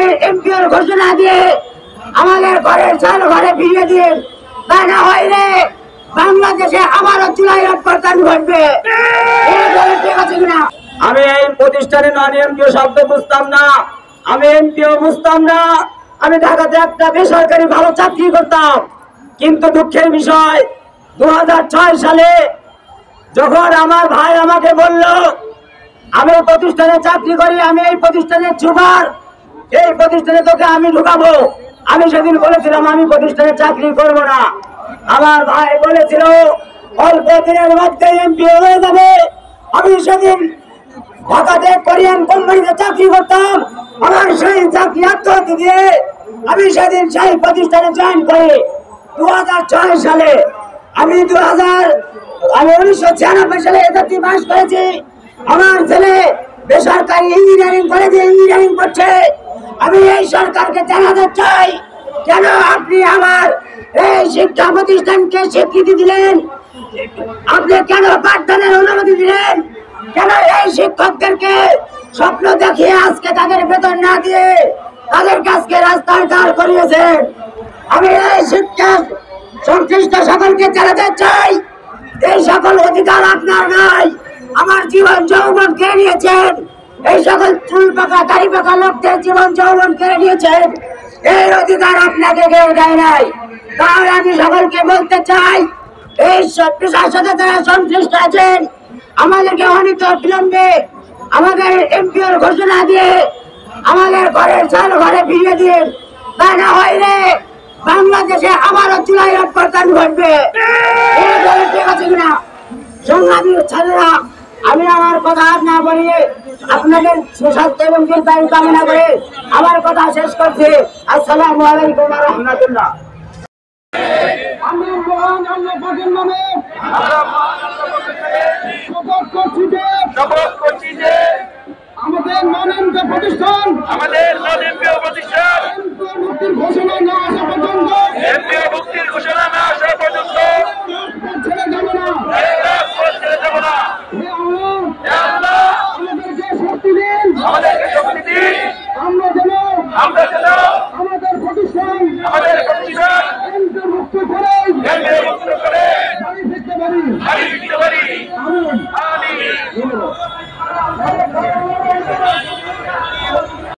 আমাদের এমপিওর ঘোষণা দিয়ে আমাদের ঘরের চাল ঘরে ফিরিয়ে দিয়ে তা না হইলে বাংলাদেশে আবারও চুলাই অভ্যর্থন ঘটবে। ঠিক আছে কিনা? আমি এই প্রতিষ্ঠানে নন এমপিও শব্দ বুঝতাম না, আমি এমপিও বুঝতাম না। আমি ঢাকাতে একটা বেসরকারি ভালো চাকরি করতাম, কিন্তু দুঃখের বিষয় 2006 সালে যখন আমার ভাই আমাকে বলল আমি প্রতিষ্ঠানে চাকরি করি, আমি এই প্রতিষ্ঠানের সুপার, এই প্রতিষ্ঠানে তোকে আমি ঢুকাবো, আমি সেদিন বলেছিলাম আমি প্রতিষ্ঠানে চাকরি করব না। আমার ভাই বলেছিল অল্প দিনের মধ্যে এমপি হয়ে যাবে। আমি সেদিন ঢাকাতে কোরিয়ান কোম্পানিতে চাকরি করতাম, আমার সেই চাকরি আত্মহত্যা দিয়ে আমি সেদিন সেই প্রতিষ্ঠানে জয়েন করি 2006 সালে। আমি 1996 সালে এসএসসি পাস করেছি। আমার ছেলে বেসরকারি ইঞ্জিনিয়ারিং কলেজে ইঞ্জিনিয়ারিং করছে। আমি এই সরকারকে জানাতে চাই, কেন আপনি আমার এই শিক্ষা প্রতিষ্ঠানকে স্বীকৃতি দিলেন? আপনি কেন পাঠদানের অনুমতি দিলেন? কেন এই শিক্ষকদেরকে স্বপ্ন দেখিয়ে আজকে তাদের বেতন না দিয়ে তাদের কাছকে রাস্তায় দাঁড় করিয়েছেন? আমি এই শিক্ষা সংশ্লিষ্ট সকলকে জানাতে চাই, এই সকল অধিকার আপনার নাই। আমার জীবন যৌবন কেড়ে নিয়েছেন, এই সকল চুল পাকা দাড়ি পাকা লোকদের জীবন যৌবন কেড়ে নিয়েছেন, এই অধিকার আপনাকে কেউ দেয় নাই। তাহলে আমি সকলকে বলতে চাই, এই সব পেশার সাথে যারা সংশ্লিষ্ট আছেন আমাদেরকে অনিত বিলম্বে আমাদের এমপিওর ঘোষণা দিয়ে আমাদের ঘরের চাল ঘরে ফিরিয়ে দিয়ে তা না হইলে বাংলাদেশে আবারও চুলাই অভ্যর্থন ঘটবে। ঠিক আছে কিনা? সংগ্রামী ছেলেরা, আমি আমার কথা না বলিয়ে আপনাদের সুস্বাস্থ্য এবং দীর্ঘায়ু কামনা করে আমার কথা শেষ করছি। আসসালামু আলাইকুম ওয়া রাহমাতুল্লাহ। আমাদের নন এমপিও প্রতিষ্ঠান, ঘোষণা না আসা